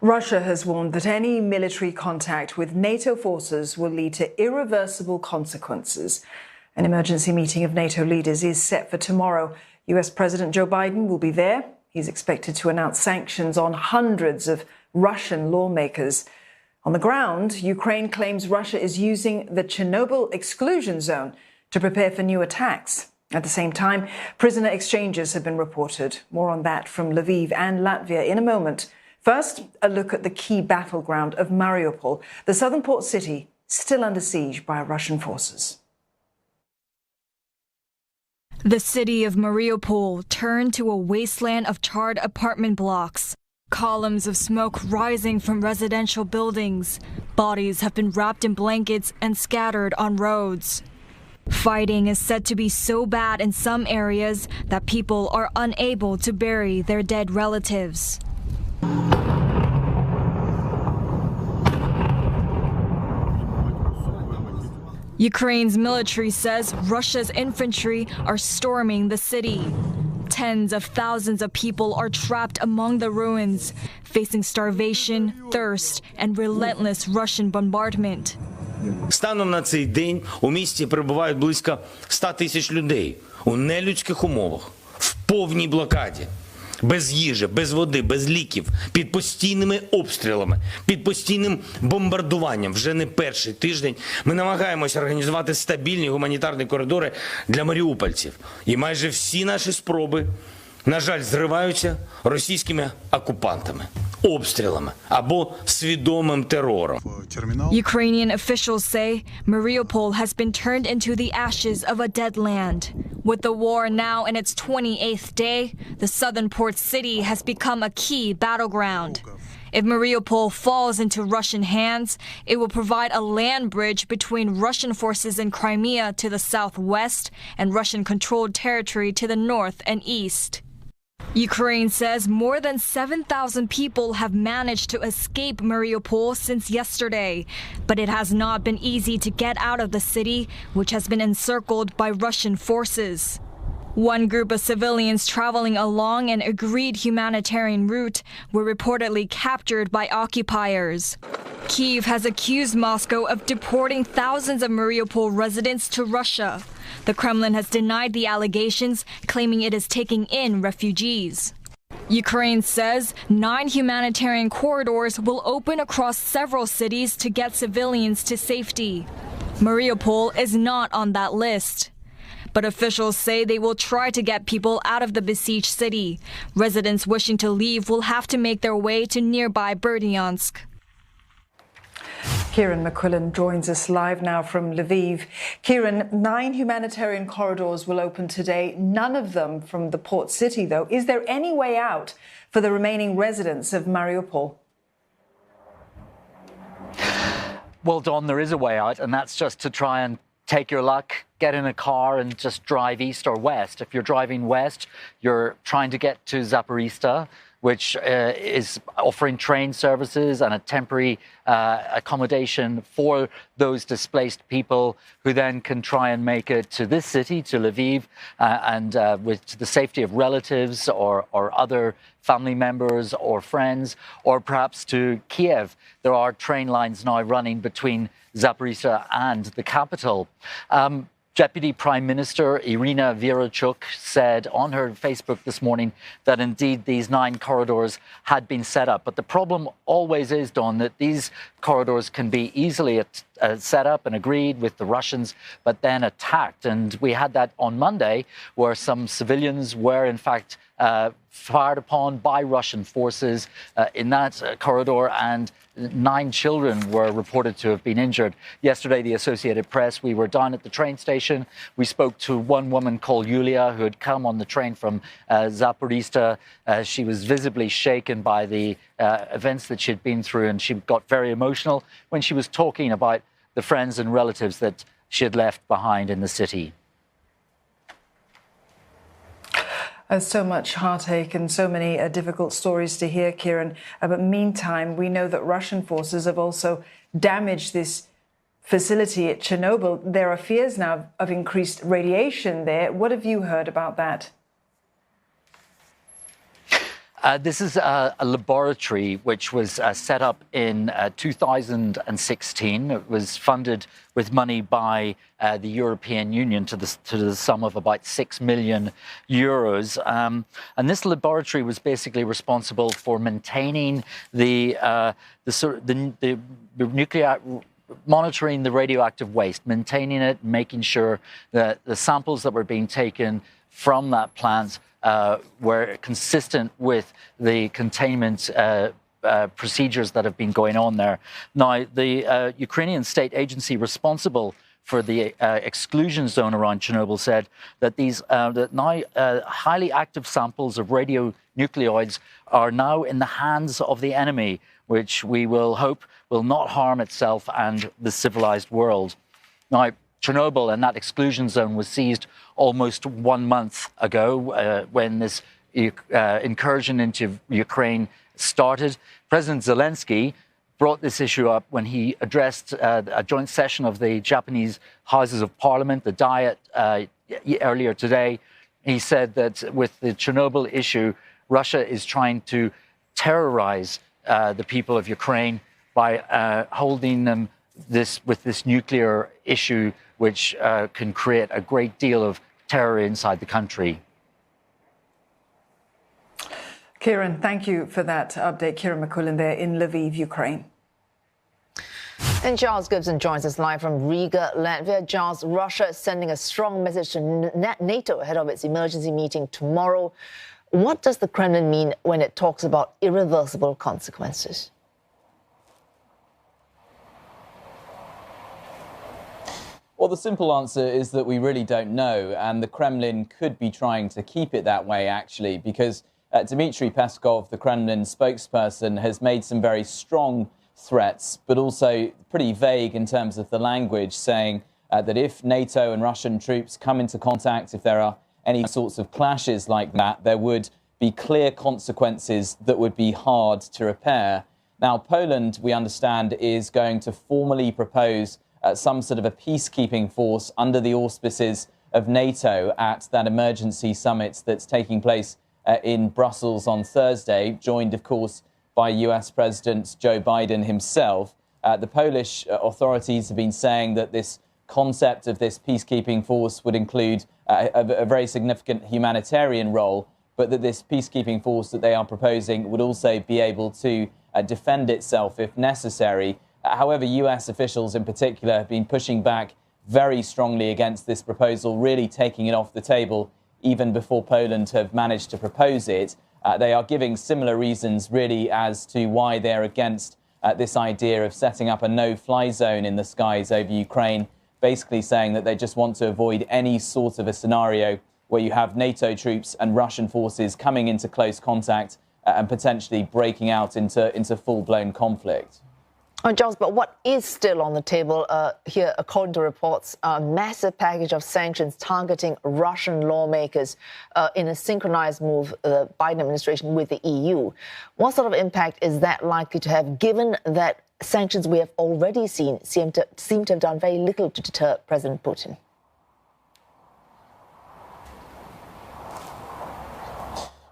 Russia has warned that any military contact with NATO forces will lead to irreversible consequences. An emergency meeting of NATO leaders is set for tomorrow. US President Joe Biden will be there. He's expected to announce sanctions on hundreds of Russian lawmakers. On the ground, Ukraine claims Russia is using the Chernobyl exclusion zone to prepare for new attacks. At the same time, prisoner exchanges have been reported. More on that from Lviv and Latvia in a moment. First, a look at the key battleground of Mariupol, the southern port city still under siege by Russian forces. The city of Mariupol turned to a wasteland of charred apartment blocks. Columns of smoke rising from residential buildings. Bodies have been wrapped in blankets and scattered on roads. Fighting is said to be so bad in some areas that people are unable to bury their dead relatives. Ukraine's military says Russia's infantry are storming the city. Tens of thousands of people are trapped among the ruins, facing starvation, thirst, and relentless Russian bombardment. Станом на цей день у місті перебувають близько 100 тисяч людей у нелюдських умовах, в повній блокаді, без їжі, без води, без ліків, під постійними обстрілами, під постійним бомбардуванням. Вже не перший тиждень ми намагаємося організувати стабільні гуманітарні коридори для маріупольців. І майже всі наші спроби, на жаль, зриваються російськими окупантами, обстрілами або свідомим терором. Ukrainian officials say Mariupol has been turned into the ashes of a dead land. With the war now in its 28th day, the southern port city has become a key battleground. If Mariupol falls into Russian hands, it will provide a land bridge between Russian forces in Crimea to the southwest and Russian-controlled territory to the north and east. Ukraine says more than 7,000 people have managed to escape Mariupol since yesterday, but it has not been easy to get out of the city, which has been encircled by Russian forces. One group of civilians traveling along an agreed humanitarian route were reportedly captured by occupiers. Kyiv has accused Moscow of deporting thousands of Mariupol residents to Russia. The Kremlin has denied the allegations, claiming it is taking in refugees. Ukraine says 9 humanitarian corridors will open across several cities to get civilians to safety. Mariupol is not on that list. But officials say they will try to get people out of the besieged city. Residents wishing to leave will have to make their way to nearby Berdyansk. Kieran McQuillan joins us live now from Lviv. Kieran, 9 humanitarian corridors will open today, none of them from the port city, though. Is there any way out for the remaining residents of Mariupol? Well, Dawn, there is a way out, and that's just to try and take your luck, get in a car and just drive east or west. If you're driving west, you're trying to get to Zaporizhzhia, which is offering train services and a temporary accommodation for those displaced people who then can try and make it to this city, to Lviv, and with the safety of relatives or other family members or friends, or perhaps to Kiev. There are train lines now running between Zaporizhzhia and the capital. Deputy Prime Minister Irina Vereshchuk said on her Facebook this morning that indeed these 9 corridors had been set up. But the problem always is, Dawn, that these corridors can be easily set up and agreed with the Russians, but then attacked. And we had that on Monday, where some civilians were in fact fired upon by Russian forces in that corridor, and 9 children were reported to have been injured. Yesterday, the Associated Press, we were down at the train station. We spoke to one woman called Yulia who had come on the train from Zaporizhzhia. She was visibly shaken by the events that she'd been through, and she got very emotional when she was talking about the friends and relatives that she had left behind in the city. So much heartache and so many difficult stories to hear, Kieran. But meantime, we know that Russian forces have also damaged this facility at Chernobyl. There are fears now of increased radiation there. What have you heard about that? This is a laboratory which was set up in 2016. It was funded with money by the European Union to the sum of about 6 million euros. And this laboratory was basically responsible for maintaining the nuclear, monitoring the radioactive waste, maintaining it, making sure that the samples that were being taken from that plant were consistent with the containment procedures that have been going on there. Now, the Ukrainian state agency responsible for the exclusion zone around Chernobyl said that that now highly active samples of radionuclides are now in the hands of the enemy, which we will hope will not harm itself and the civilized world. Now, Chernobyl and that exclusion zone was seized almost 1 month ago when this incursion into Ukraine started. President Zelensky brought this issue up when he addressed a joint session of the Japanese Houses of Parliament, the Diet, earlier today. He said that with the Chernobyl issue, Russia is trying to terrorize the people of Ukraine by holding them with this nuclear issue, which can create a great deal of terror inside the country. Kieran, thank you for that update. Kieran McQuillan there in Lviv, Ukraine. And Giles Gibson joins us live from Riga, Latvia. Giles, Russia is sending a strong message to NATO ahead of its emergency meeting tomorrow. What does the Kremlin mean when it talks about irreversible consequences? Well, the simple answer is that we really don't know, and the Kremlin could be trying to keep it that way, actually, because Dmitry Peskov, the Kremlin spokesperson, has made some very strong threats, but also pretty vague in terms of the language, saying that if NATO and Russian troops come into contact, if there are any sorts of clashes like that, there would be clear consequences that would be hard to repair. Now, Poland, we understand, is going to formally propose some sort of a peacekeeping force under the auspices of NATO at that emergency summit that's taking place in Brussels on Thursday, joined, of course, by US President Joe Biden himself. The Polish authorities have been saying that this concept of this peacekeeping force would include a very significant humanitarian role, but that this peacekeeping force that they are proposing would also be able to defend itself if necessary. However, US officials in particular have been pushing back very strongly against this proposal, really taking it off the table even before Poland have managed to propose it. They are giving similar reasons, really, as to why they're against this idea of setting up a no-fly zone in the skies over Ukraine, basically saying that they just want to avoid any sort of a scenario where you have NATO troops and Russian forces coming into close contact and potentially breaking out into full-blown conflict. Giles, but what is still on the table here, according to reports, a massive package of sanctions targeting Russian lawmakers in a synchronized move, the Biden administration with the EU. What sort of impact is that likely to have, given that sanctions we have already seen seem to have done very little to deter President Putin?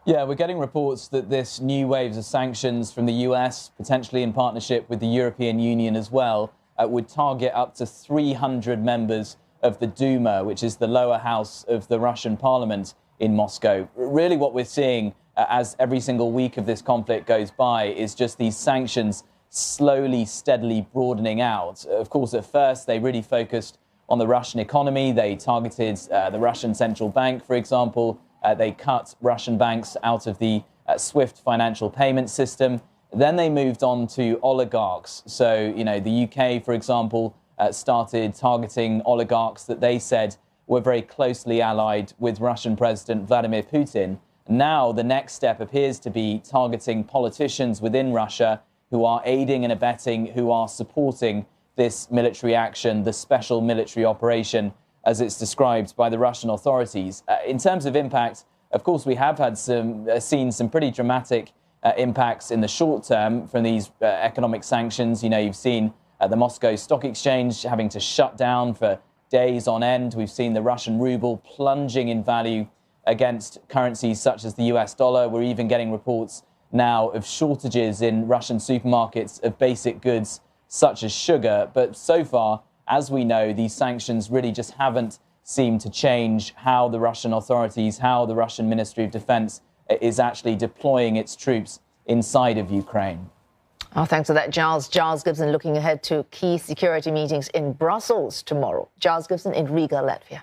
Yeah, we're getting reports that this new waves of sanctions from the US, potentially in partnership with the European Union as well, would target up to 300 members of the Duma, which is the lower house of the Russian parliament in Moscow. Really what we're seeing as every single week of this conflict goes by is just these sanctions slowly, steadily broadening out. Of course, at first, they really focused on the Russian economy. They targeted the Russian central bank, for example. They cut Russian banks out of the SWIFT financial payment system. Then they moved on to oligarchs. So, the UK, for example, started targeting oligarchs that they said were very closely allied with Russian President Vladimir Putin. Now, the next step appears to be targeting politicians within Russia who are aiding and abetting, who are supporting this military action, the special military operation, as it's described by the Russian authorities. In terms of impact, of course, we have had seen some pretty dramatic impacts in the short term from these economic sanctions. You've seen the Moscow Stock Exchange having to shut down for days on end. We've seen the Russian ruble plunging in value against currencies such as the US dollar. We're even getting reports now of shortages in Russian supermarkets of basic goods such as sugar. But so far, as we know, these sanctions really just haven't seemed to change how the Russian authorities, how the Russian Ministry of Defense is actually deploying its troops inside of Ukraine. Oh, thanks for that, Giles. Giles Gibson looking ahead to key security meetings in Brussels tomorrow. Giles Gibson in Riga, Latvia.